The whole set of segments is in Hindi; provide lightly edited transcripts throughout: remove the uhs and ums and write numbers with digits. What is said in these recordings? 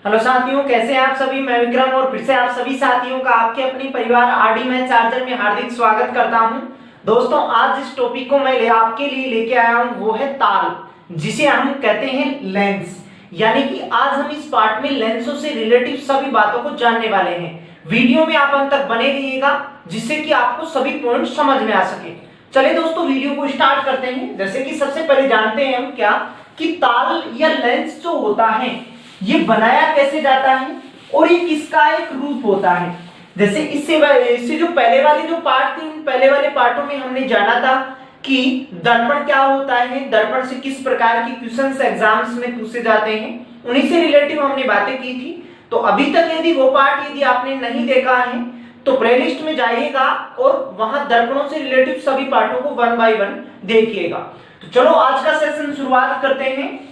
हेलो साथियों, कैसे हैं आप सभी। मैं विक्रम और फिर से आप सभी साथियों का आपके अपने परिवार आरडी मैथ चार्जर में हार्दिक स्वागत करता हूं। दोस्तों, आज जिस टॉपिक को मैं आपके लिए लेके आया हूं वो है ताल, जिसे हम कहते हैं लेंस। यानी कि आज हम इस पार्ट में लेंसों से रिलेटिव सभी बातों को जानने वाले हैं। वीडियो में आप अंत तक बने रहिएगा जिससे कि आपको सभी पॉइंट समझ में आ सके। चलिए दोस्तों, वीडियो को स्टार्ट करते हैं। जैसे कि सबसे पहले जानते हैं हम क्या कि ताल या लेंस जो होता है ये बनाया कैसे जाता है और ये किसका एक रूप होता है। जैसे इससे जो पहले वाले जो पार्ट थे, पहले वाले पार्टों में हमने जाना था कि दर्पण क्या होता है, दर्पण से किस प्रकार की क्वेश्चंस एग्जाम्स में पूछे जाते हैं, उन्हीं से रिलेटिव हमने बातें की थी। तो अभी तक यदि वो पार्ट यदि आपने नहीं देखा है तो प्लेलिस्ट में जाइएगा और वहां दर्पणों से रिलेटिव सभी पार्टों को 1 बाय 1 देखिएगा। तो चलो आज का सेशन शुरुआत करते हैं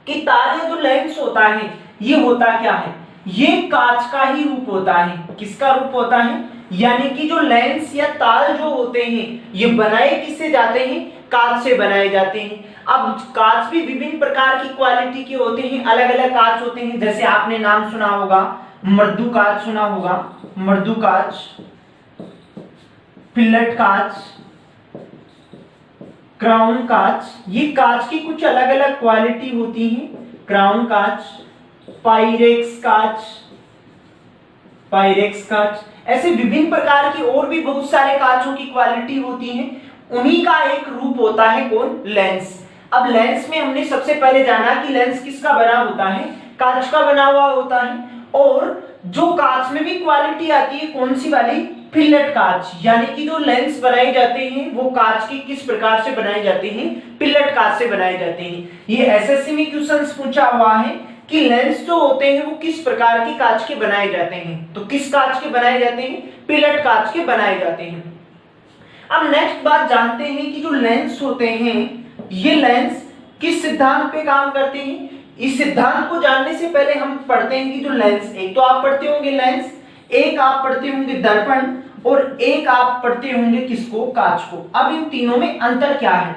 कि तार या जो लेंस होता है ये होता क्या है। ये कांच का ही रूप होता है। किसका रूप होता है? यानी कि जो लेंस या तार जो होते हैं ये बनाए किससे जाते हैं? कांच से बनाए जाते हैं। अब कांच भी विभिन्न प्रकार की क्वालिटी के होते हैं, अलग अलग कांच होते हैं। जैसे आपने नाम सुना होगा मृदु कांच, सुना होगा मृदु कांच, फिलेट कांच, क्राउन कांच। ये कांच की कुछ अलग अलग क्वालिटी होती है। क्राउन कांच, पाइरेक्स कांच, ऐसे विभिन्न प्रकार की और भी बहुत सारे कांचों की क्वालिटी होती है। उन्हीं का एक रूप होता है कौन? लेंस। अब लेंस में हमने सबसे पहले जाना कि लेंस किसका बना होता है? कांच का बना हुआ होता है। और जो कांच में भी क्वालिटी आती है कौन सी वाली? फिलेट कांच। यानी कि जो लेंस बनाए जाते हैं वो कांच की किस प्रकार से बनाए जाते हैं? फिलेट कांच से बनाए जाते हैं। ये एसएससी में क्वेश्चंस पूछा हुआ है कि लेंस जो होते हैं वो किस प्रकार के कांच के बनाए जाते हैं। तो किस कांच के बनाए जाते हैं? फिलेट कांच के बनाए जाते हैं। अब नेक्स्ट बात जानते हैं कि जो लेंस होते हैं ये लेंस किस सिद्धांत पे काम करते हैं। इस सिद्धांत को जानने से पहले हम पढ़ते हैं कि जो लेंस, एक तो आप पढ़ते होंगे लेंस, एक आप पढ़ते होंगे दर्पण और एक आप पढ़ते होंगे किसको? कांच को। अब इन तीनों में अंतर क्या है?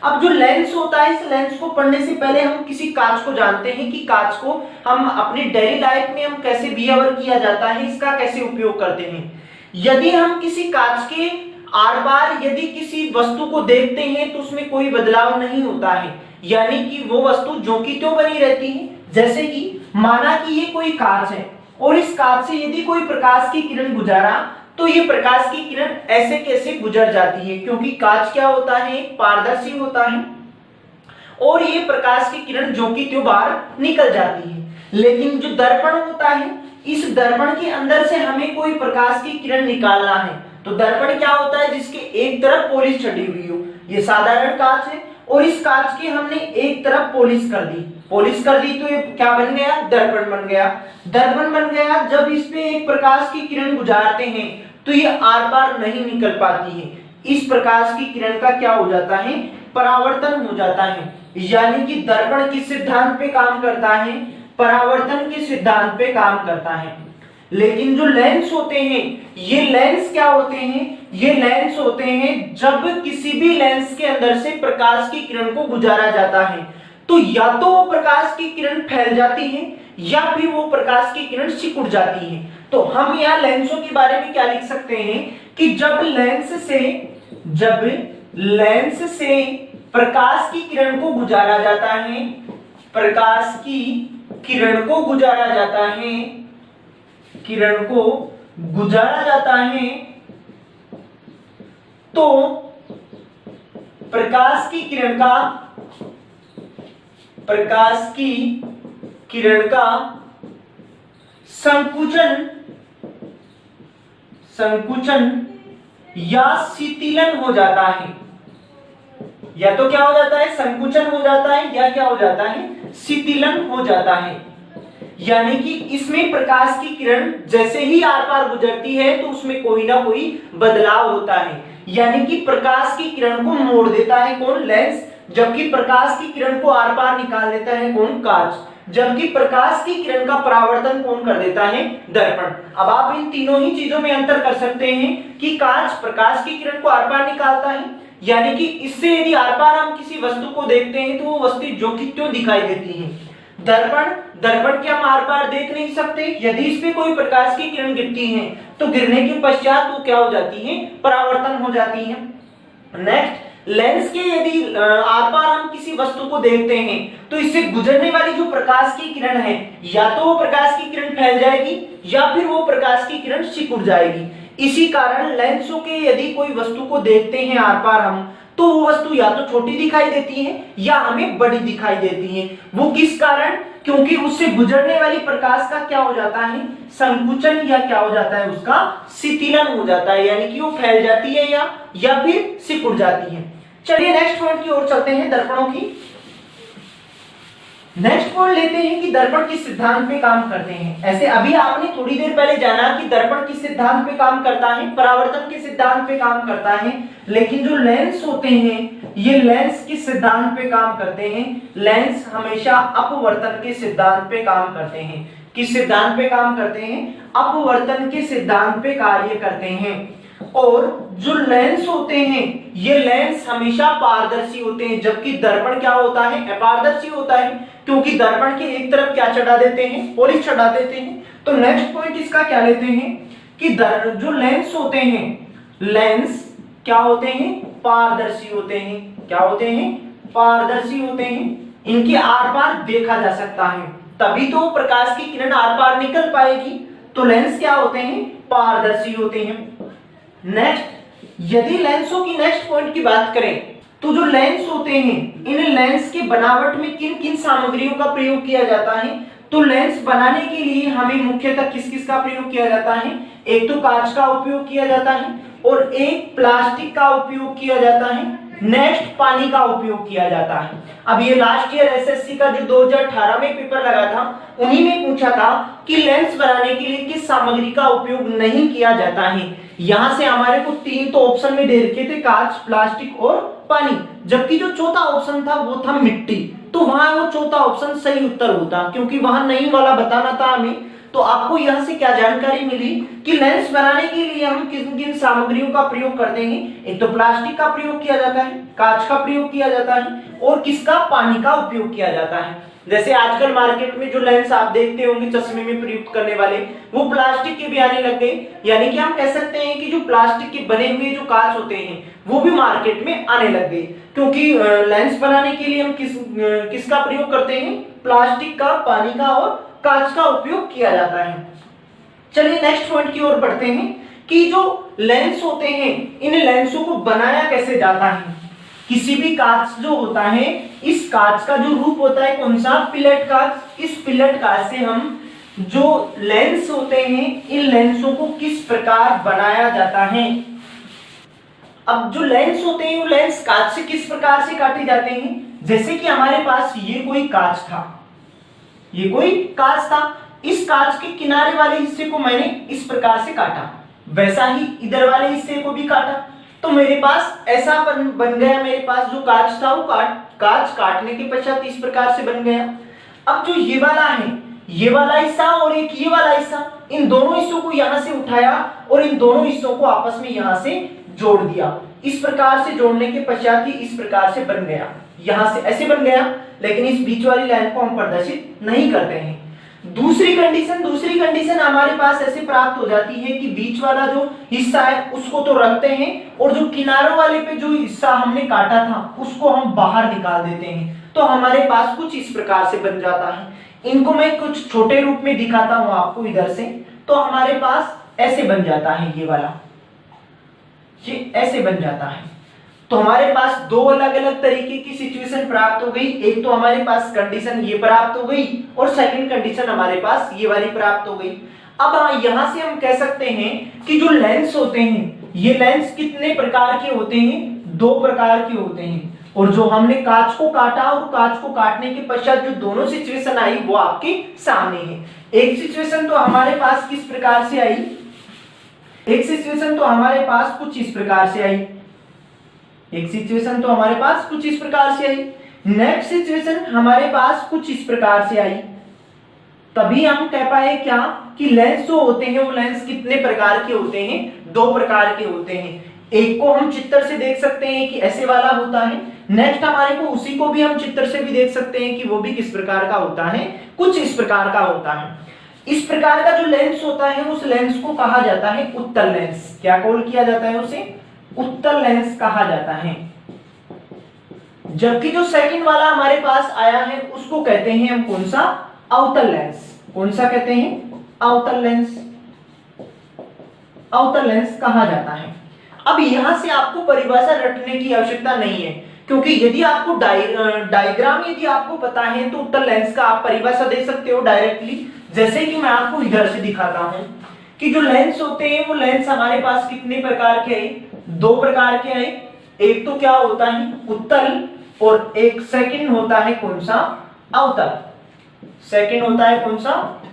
अब जो लेंस होता है इस लेंस को पढ़ने से पहले हम किसी कांच को जानते हैं कि कांच को हम अपनी डेली लाइफ में हम कैसे बिहेव किया जाता है, इसका कैसे उपयोग करते हैं। यदि हम किसी कांच के आर पार यदि किसी वस्तु को देखते हैं तो उसमें कोई बदलाव नहीं होता है। यानी कि वो वस्तु जो की त्यों बनी रहती है। जैसे कि माना कि ये कोई कांच है और इस कांच से यदि कोई प्रकाश की किरण गुजारा तो ये प्रकाश की किरण ऐसे कैसे गुजर जाती है, क्योंकि कांच क्या होता है? पारदर्शी होता है और ये प्रकाश की किरण जो की त्यों बाहर निकल जाती है। लेकिन जो दर्पण होता है इस दर्पण के अंदर से हमें कोई प्रकाश की किरण निकालना है तो दर्पण क्या होता है? जिसके एक तरफ पॉलिश छटी हुई हो। ये साधारण कांच है और इस कांच की हमने एक तरफ पॉलिश कर दी तो ये क्या बन गया? दर्पण बन गया। दर्पण बन गया। जब इस पे एक प्रकाश की किरण गुजारते हैं तो ये आर पार नहीं निकल पाती है। इस प्रकाश की किरण का क्या हो जाता है? परावर्तन हो जाता है। यानी कि दर्पण किस सिद्धांत पे काम करता है? परावर्तन के सिद्धांत पे काम करता है। लेकिन जो लेंस होते हैं ये लेंस क्या होते हैं? ये लेंस होते हैं जब किसी भी लेंस के अंदर से प्रकाश की किरण को गुजारा जाता है तो या तो वो प्रकाश की किरण फैल जाती है या फिर वो प्रकाश की किरण सिकुड़ जाती है। तो हम यहाँ लेंसों के बारे में क्या लिख सकते हैं कि जब लेंस से प्रकाश की किरण को गुजारा जाता है, प्रकाश की किरण को गुजारा जाता है, किरण को गुजारा जाता है तो प्रकाश की किरण का संकुचन या शीतलन हो जाता है। या तो क्या हो जाता है? संकुचन हो जाता है या क्या हो जाता है? शीतलन हो जाता है। यानी कि इसमें प्रकाश की किरण जैसे ही आर पार गुजरती है तो उसमें कोई ना कोई बदलाव होता है। यानी कि प्रकाश की किरण को मोड़ देता है कौन? लेंस। जबकि प्रकाश की किरण को आर पार निकाल देता है कौन? कांच। जबकि प्रकाश की किरण का परावर्तन कौन कर देता है? दर्पण। अब आप इन तीनों ही चीजों में अंतर कर सकते हैं कि कांच प्रकाश की किरण को आर पार निकालता है, यानी कि इससे यदि आर पार हम किसी वस्तु को देखते हैं तो वो वस्तु जो की त्यों दिखाई देती है। दर्पण, दर्पण के हम आर पार देख नहीं सकते। यदि इस पे कोई प्रकाश की किरण गिरती है तो गिरने के पश्चात वो क्या हो जाती है, परावर्तन हो जाती है। नेक्स्ट, लेंस के यदि आर पार हम किसी वस्तु को देखते हैं तो इससे गुजरने वाली जो प्रकाश की किरण है, या तो वो प्रकाश की किरण फैल जाएगी या फिर वो प्रकाश की किरण सिकुड़ जाएगी। इसी कारण लेंसों के यदि कोई वस्तु को देखते हैं आर पार हम, तो वो वस्तु या तो छोटी दिखाई देती है या हमें बड़ी दिखाई देती है। वो किस कारण? क्योंकि उससे गुजरने वाली प्रकाश का क्या हो जाता है, संकुचन, या क्या हो जाता है, उसका शिथिलन हो जाता है, यानी कि वो फैल जाती है या फिर सिकुड़ जाती है। चलिए नेक्स्ट पॉइंट की ओर चलते हैं, दर्पणों की। नेक्स्ट पॉइंट लेते हैं कि दर्पण किस सिद्धांत पे काम करते हैं। ऐसे अभी आपने थोड़ी देर पहले जाना कि दर्पण किस सिद्धांत पे काम करता है, परावर्तन के सिद्धांत पे काम करता है। लेकिन जो लेंस होते हैं ये लेंस किस सिद्धांत पे काम करते हैं? लेंस हमेशा अपवर्तन के सिद्धांत पे काम करते हैं। किस सिद्धांत पे काम करते हैं? अपवर्तन के सिद्धांत पे कार्य करते हैं। और जो लेंस होते हैं ये लेंस हमेशा पारदर्शी होते हैं, जबकि दर्पण क्या होता है, अपारदर्शी होता है, क्योंकि दर्पण के एक तरफ क्या चढ़ा देते हैं, पॉलिश चढ़ा देते हैं। तो नेक्स्ट पॉइंट इसका क्या लेते हैं कि जो लेंस होते हैं, लेंस क्या होते हैं, पारदर्शी होते हैं। क्या होते हैं? पारदर्शी होते हैं। इनके आर पार देखा जा सकता है, तभी तो प्रकाश की किरण आर पार निकल पाएगी। तो लेंस क्या होते हैं, पारदर्शी होते हैं। नेक्स्ट, यदि लेंसों की नेक्स्ट पॉइंट की बात करें तो जो लेंस होते हैं इन लेंस के बनावट में किन किन सामग्रियों का प्रयोग किया जाता है? तो लेंस बनाने के लिए हमें मुख्यतः किस किस का प्रयोग किया जाता है? एक तो कांच का उपयोग किया जाता है और एक प्लास्टिक का उपयोग किया जाता है। नेक्स्ट, पानी का उपयोग किया जाता है। अब ये लास्ट ईयर एसएससी का जो 2018 में पेपर लगा था उन्हीं में पूछा था कि लेंस बनाने के लिए किस सामग्री का उपयोग नहीं किया जाता है। यहां से हमारे को 3 तो ऑप्शन में दे रखे थे, कांच, प्लास्टिक और पानी, जबकि जो चौथा ऑप्शन था वो था मिट्टी। तो वहां वो चौथा ऑप्शन सही उत्तर होता, क्योंकि वहां नहीं वाला बताना था हमें। तो आपको यहां से क्या जानकारी मिली कि लेंस बनाने के लिए हम किन किन सामग्रियों का प्रयोग करते हैं? एक तो प्लास्टिक का प्रयोग किया जाता है, कांच का प्रयोग किया जाता है और किसका, पानी का उपयोग किया जाता है। जैसे आजकल मार्केट में जो लेंस आप देखते होंगे चश्मे में प्रयुक्त करने वाले, वो प्लास्टिक के भी आने लग गए। यानी कि हम कह सकते हैं कि जो प्लास्टिक के बने हुए जो कांच होते हैं वो भी मार्केट में आने लग गए, क्योंकि लेंस बनाने के लिए हम किसका प्रयोग करते हैं? प्लास्टिक का, पानी का और कांच का उपयोग किया जाता है। चलिए नेक्स्ट पॉइंट की ओर बढ़ते हैं कि जो लेंस होते हैं इन लेंसों को बनाया कैसे जाता है। किसी भी कांच जो होता है, इस कांच का जो रूप होता है कौन सा? फिलेट कांच। इस फिलेट कांच से हम जो लेंस होते हैं इन लेंसों को किस प्रकार बनाया जाता है। अब जो लेंस होते हैं वो लेंस कांच से किस प्रकार से काटे जाते हैं? जैसे कि हमारे पास ये कोई कांच था, ये कोई कांच था, इस कांच के किनारे वाले हिस्से को मैंने इस प्रकार से काटा, वैसा ही इधर वाले हिस्से को भी काटा, तो मेरे पास ऐसा बन गया। मेरे पास जो कांच था वो कांच काटने के पश्चात इस प्रकार से बन गया। अब जो ये वाला है, ये वाला हिस्सा और एक ये वाला हिस्सा, इन दोनों हिस्सों को यहां से उठाया और इन दोनों हिस्सों को आपस में यहां से जोड़ दिया। इस प्रकार से जोड़ने के पश्चात ही इस प्रकार से बन गया, यहां से ऐसे बन गया। लेकिन इस बीच वाली लाइन को हम प्रदर्शित नहीं करते हैं। दूसरी कंडीशन हमारे पास ऐसे प्राप्त हो जाती है कि बीच वाला जो हिस्सा है उसको तो रखते हैं और जो किनारों वाले पे जो हिस्सा हमने काटा था उसको हम बाहर निकाल देते हैं। तो हमारे पास कुछ इस प्रकार से बन जाता है। इनको मैं कुछ छोटे रूप में दिखाता हूं आपको इधर से। तो हमारे पास ऐसे बन जाता है, ये वाला, ये ऐसे बन जाता है। तो हमारे पास दो अलग अलग तरीके की सिचुएशन प्राप्त हो गई। एक तो हमारे पास कंडीशन ये प्राप्त हो गई और सेकंड कंडीशन हमारे पास ये वाली प्राप्त हो गई। अब यहां से हम कह सकते हैं कि जो लेंस होते हैं ये लेंस कितने प्रकार के होते हैं? 2 प्रकार के होते हैं। और जो हमने कांच को काटा और कांच को काटने के पश्चात जो दोनों सिचुएशन आई वो आपके सामने है। एक सिचुएशन तो हमारे पास किस प्रकार से आई, एक सिचुएशन तो हमारे पास कुछ इस प्रकार से आई, एक सिचुएशन तो हमारे पास कुछ इस प्रकार से आई, नेक्स्ट सिचुएशन हमारे पास कुछ इस प्रकार से आई। तभी हम कह पाए क्या कि लेंस जो होते हैं वो लेंस कितने प्रकार के होते हैं? 2 प्रकार के होते हैं। एक को हम चित्र से देख सकते हैं कि ऐसे वाला होता है, नेक्स्ट हमारे को उसी को भी हम चित्र से भी देख सकते हैं कि वो भी किस प्रकार का होता है, कुछ इस प्रकार का होता है। इस प्रकार का जो लेंस होता है उस लेंस को कहा जाता है उत्तल लेंस। क्या कॉल किया जाता है उसे? उत्तल लेंस कहा जाता है। जबकि जो सेकंड वाला हमारे पास आया है उसको कहते हैं हम कौन सा? अवतल लेंस। कौन सा कहते हैं? अवतल लेंस। अवतल लेंस कहा जाता है। अब यहां से आपको परिभाषा रटने की आवश्यकता नहीं है, क्योंकि यदि आपको डायग्राम यदि आपको पता है तो उत्तल लेंस का आप परिभाषा दे सकते हो डायरेक्टली। जैसे कि मैं आपको इधर से दिखाता हूं कि जो लेंस होते हैं वो लेंस हमारे पास कितने प्रकार के हैं? दो प्रकार के हैं। एक तो क्या होता है? उत्तल, और एक सेकंड होता है कौन सा? अवतल। सेकंड होता है कौन सा?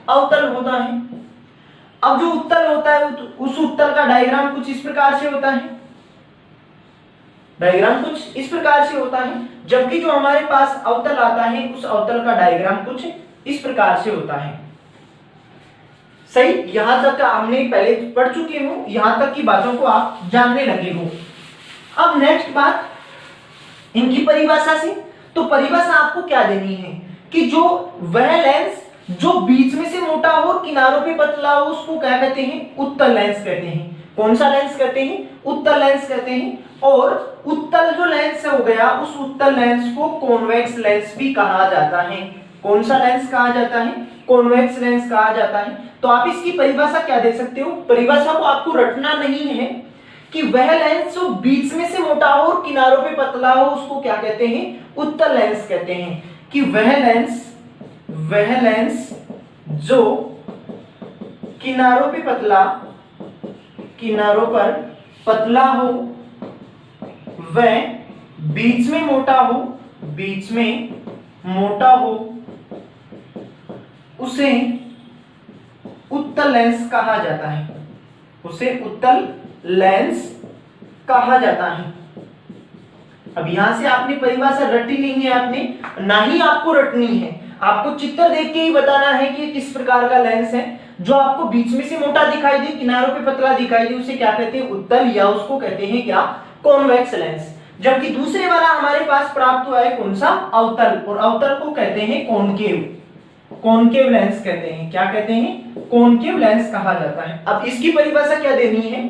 अवतल होता है। अब जो उत्तल होता है उस उत्तल का डायग्राम कुछ इस प्रकार से होता है। डायग्राम कुछ इस प्रकार से होता है, जबकि जो हमारे पास अवतल आता है उस अवतल का डायग्राम कुछ इस प्रकार से होता है। सही, यहां तक हमने पहले पढ़ चुके हो, यहां तक की बातों को आप जानने लगे हो। अब नेक्स्ट बात इनकी परिभाषा से, तो परिभाषा आपको क्या देनी है कि जो वह लेंस जो बीच में से मोटा हो और किनारों पे पतला हो उसको क्या कहते हैं? उत्तल लेंस कहते हैं। कौन सा लेंस कहते हैं? उत्तल लेंस कहते हैं। और उत्तल जो लेंस हो गया उस उत्तल लेंस को कॉन्वेक्स लेंस भी कहा जाता है। कौन सा लेंस कहा जाता है? कॉन्वेक्स लेंस कहा जाता है। तो आप इसकी परिभाषा क्या दे सकते हो? परिभाषा को आपको रटना नहीं है कि वह लेंस जो बीच में से मोटा हो और किनारों पे पतला हो उसको क्या कहते हैं? उत्तल लेंस कहते हैं। कि वह लेंस जो किनारों पर पतला हो, वह बीच में मोटा हो, उसे उत्तल लेंस कहा जाता है। उसे उत्तल लेंस कहा जाता है। अब यहां से आपने परिभाषा रटी नहीं है, आपने ना ही आपको रटनी है, आपको चित्र देख के ही बताना है कि किस प्रकार का लेंस है। जो आपको बीच में से मोटा दिखाई दे, किनारों पे पतला दिखाई दे, उसे क्या कहते हैं? उत्तल, या उसको कहते हैं क्या? Convex lens. जबकि दूसरे वाला हमारे पास प्राप्त हुआ है कौन सा? अवतल, और अवतल को कहते हैं कॉनकेव लेंस कहते हैं। क्या कहते हैं? कॉनकेव लेंस कहा जाता है। अब इसकी परिभाषा क्या देनी है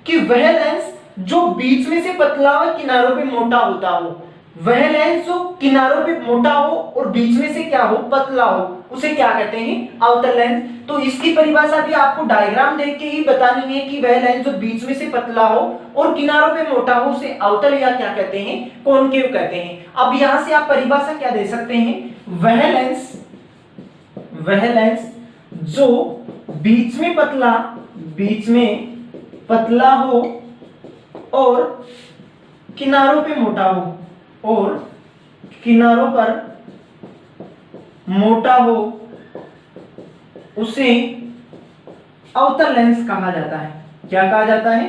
कि वह लेंस जो बीच में से पतला हो, किनारों पे मोटा होता हो, वह लेंस जो किनारों पे मोटा हो और बीच में से क्या हो? पतला हो, उसे क्या कहते हैं? अवतल लेंस। तो इसकी परिभाषा भी आपको डायग्राम देख के ही बतानी है कि वह लेंस जो बीच में से पतला हो और किनारों पे मोटा हो उसे अवतल या क्या कहते हैं? कॉनकेव कहते हैं। अब यहां से आप परिभाषा क्या दे सकते हैं? वह लेंस जो बीच में पतला हो और किनारों पे मोटा हो, और किनारों पर मोटा हो, उसे अवतल लेंस कहा जाता है। क्या कहा जाता है?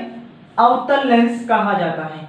अवतल लेंस कहा जाता है।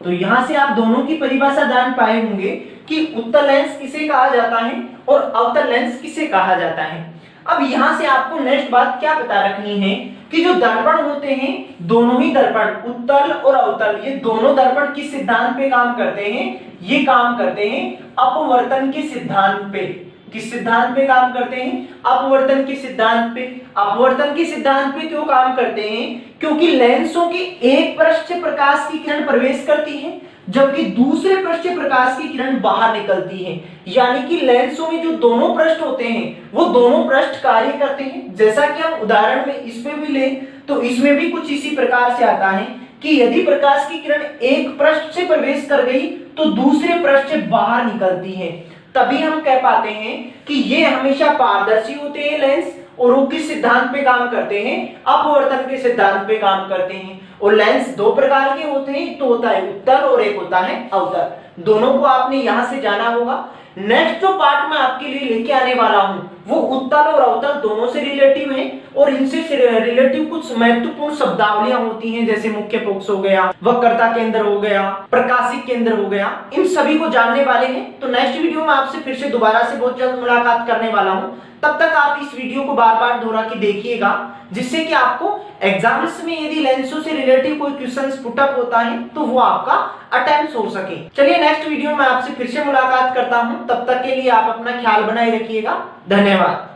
तो यहां से आप दोनों की परिभाषा जान पाए होंगे कि उत्तल लेंस किसे कहा जाता है और अवतल लेंस किसे कहा जाता है। अब यहां से आपको नेक्स्ट बात क्या पता रखनी है कि जो दर्पण होते हैं, दोनों ही दर्पण उत्तल और अवतल, ये दोनों दर्पण किस सिद्धांत पे काम करते हैं? ये काम करते हैं अपवर्तन के सिद्धांत पे। किस सिद्धांत पे काम करते हैं? अपवर्तन के सिद्धांत पे। अपवर्तन के सिद्धांत पे क्यों काम करते हैं? क्योंकि लेंसों के एक पृष्ठ से प्रकाश की किरण प्रवेश करती है, जबकि दूसरे पृष्ठ से प्रकाश की किरण बाहर निकलती है। यानी कि लेंसों में जो दोनों पृष्ठ होते हैं वो दोनों पृष्ठ कार्य करते हैं। जैसा कि हम उदाहरण में इसमें भी लें तो इसमें भी कुछ इसी प्रकार से आता है कि यदि प्रकाश की किरण एक पृष्ठ से प्रवेश कर गई तो दूसरे पृष्ठ से बाहर निकलती है, तभी हम कह पाते हैं कि ये हमेशा पारदर्शी होते हैं लेंस, और वो किस सिद्धांत पे काम करते हैं? अपवर्तन के सिद्धांत पे काम करते हैं। और लेंस दो प्रकार के होते हैं, तो होता है उत्तल और एक होता है अवतल। दोनों को आपने यहां से जाना होगा। नेक्स्ट जो पार्ट मैं आपके लिए लेके आने वाला हूं वो उत्तल और अवतल दोनों से रिलेटिव है, और इनसे रिलेटिव कुछ महत्वपूर्ण शब्दावलियां होती हैं, जैसे मुख्य फोकस हो गया, वक्रता केंद्र हो गया, प्रकाशिक केंद्र हो गया, इन सभी को जानने वाले हैं। तो नेक्स्ट वीडियो में आपसे फिर से दोबारा से बहुत जल्द मुलाकात करने वाला हूं। तब तक आप इस वीडियो को बार बार दोहरा के देखिएगा, जिससे कि आपको एग्जाम्स में यदि लेंसों से रिलेटिव कोई क्वेश्चंस पुट अप होता है तो वो आपका अटेम्प्ट हो सके। चलिए नेक्स्ट वीडियो में आपसे फिर से मुलाकात करता हूं, तब तक के लिए आप अपना ख्याल बनाए रखिएगा। धन्यवाद।